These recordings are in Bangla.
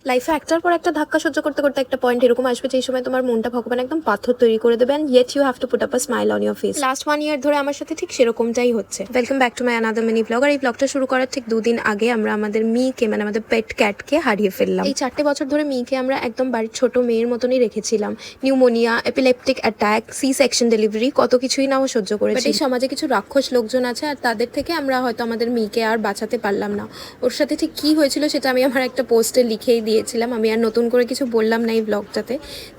লাইফে একটার পর একটা ধাক্কা সহ্য করতে করতে একটা পয়েন্ট এরকম আসবে যেই সময় তোমার মনটা ভগবান একদম পাথর তৈরি করে দেবেন, yet you have to put up a smile on your face. Last 1 year ধরে আমার সাথে ঠিক সেরকমটাই হচ্ছে। Welcome back to my another mini vlog. আর এই ব্লগটা শুরু করার ঠিক 2 দিন আগে আমরা আমাদের মিকে, মানে আমাদের পেট ক্যাটকে হারিয়ে ফেললাম। এই 4টে বছর ধরে মিকে আমরা একদম বাড়ির ছোট মেয়ের মতনই রেখেছিলাম। Pneumonia, epileptic attack, C section delivery, কত কিছুই না ও সহ্য করেছে। এই সমাজে কিছু রাক্ষস লোকজন আছে, আর তাদের থেকে আমরা হয়তো আমাদের মিকে আর বাঁচাতে পারলাম না। ওর সাথে ঠিক কী হয়েছিল সেটা আমি আমার একটা পোস্টে লিখেই দিয়েছিলাম। আমি আর নতুন করে কিছু বললাম না এই ব্লগটাতে।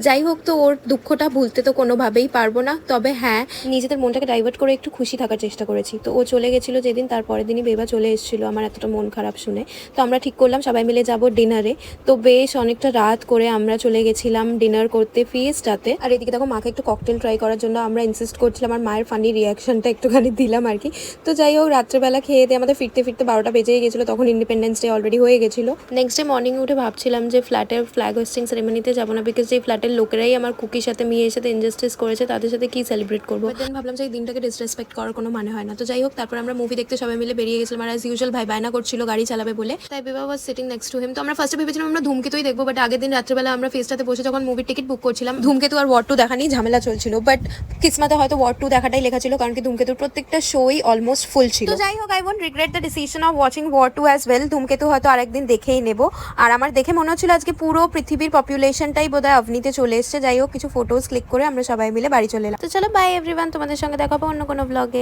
যাই হোক, তো ওর দুঃখটা ভুলতে তো কোনোভাবেই পারবো না, তবে হ্যাঁ নিজেদের মনটাকে ডাইভার্ট করে একটু খুশি থাকার চেষ্টা করেছি। তো ও চলে গেছিলো যেদিন, তারপরের দিনই বেবা চলে এসেছিলো আমার এতটা মন খারাপ শুনে। তো আমরা ঠিক করলাম সবাই মিলে যাব ডিনারে। তো বেশ অনেকটা রাত করে আমরা চলে গেছিলাম ডিনার করতে ফিয়েস্টাতে। আর এদিকে দেখো মাকে একটু ককটেল ট্রাই করার জন্য আমরা ইনসিস্ট করছিলাম, আর মায়ের ফানি রিয়াকশনটা একটুখানি দিলাম আর কি। তো যাই হোক, রাত্রেবেলা খেয়ে দিয়ে আমাদের ফিরতে ফিরতে 12টা বেজেই গেছিলো, তখন ইন্ডিপেন্ডেন্স ডে অলরেডি হয়ে গেছিলো। নেক্সট ডে মর্নিং উঠে ভাবছিলাম যে ফ্ল্যাটের ফ্ল্যাগ হোস্টিং সেরেমনিতে যাবো না, বিকজ যে ফ্ল্যাটের লোকেরাই আমার কুকির সাথে মেয়ের সাথে ইনজাস্টিস করেছে, তাদের সাথে কি সেলিব্রেট করবো। দেন ভাবলাম যে এই দিনটাকে ডিসরেসপেক্ট করার কোনো মানে হয় না। তো যাই হোক, তারপর আমরা মুভি দেখতে সবাই মিলে বেরিয়ে গেছিলাম। আর অ্যাজ ইউজুয়াল ভাই বায়না করছিল গাড়ি চালাবে বলে, তাই বেবা was sitting next to him. তো আমরা ফার্স্টে ভেবেছিলাম আমরা ধূমকেতুই দেখবো, বাট আগের দিন রাত্রেবেলা আমরা ফেস্টাতে বসে যখন মুভির টিকিট বুক করছিলাম, ধূমকেতু আর ওয়ার 2 দেখা নিয়ে ঝামেলা চলছিল। বাট কিসমতে হয়তো ওয়ার 2 দেখাটাই লেখা ছিল, কারণ কি ধূমকেতুর প্রত্যেকটা শোই অলমোস্ট ফুল ছিল। তো যাই হোক, I won't regret the decision of watching War 2 as well. ধূমকেতু হয়তো আরেকদিন দেখেই নেবো। আর আমার দেখে মনে হচ্ছিল আজকে পুরো পৃথিবীর পপুলেশনটাই বোধহয় অভনিতে চলে এসছে। যাই হোক, কিছু ফটোজ ক্লিক করে আমরা সবাই মিলে বাড়ি চলে এলাম। তো চলো বাই এভরিওয়ান, তোমাদের সঙ্গে দেখা হবে অন্য কোনো ব্লগে।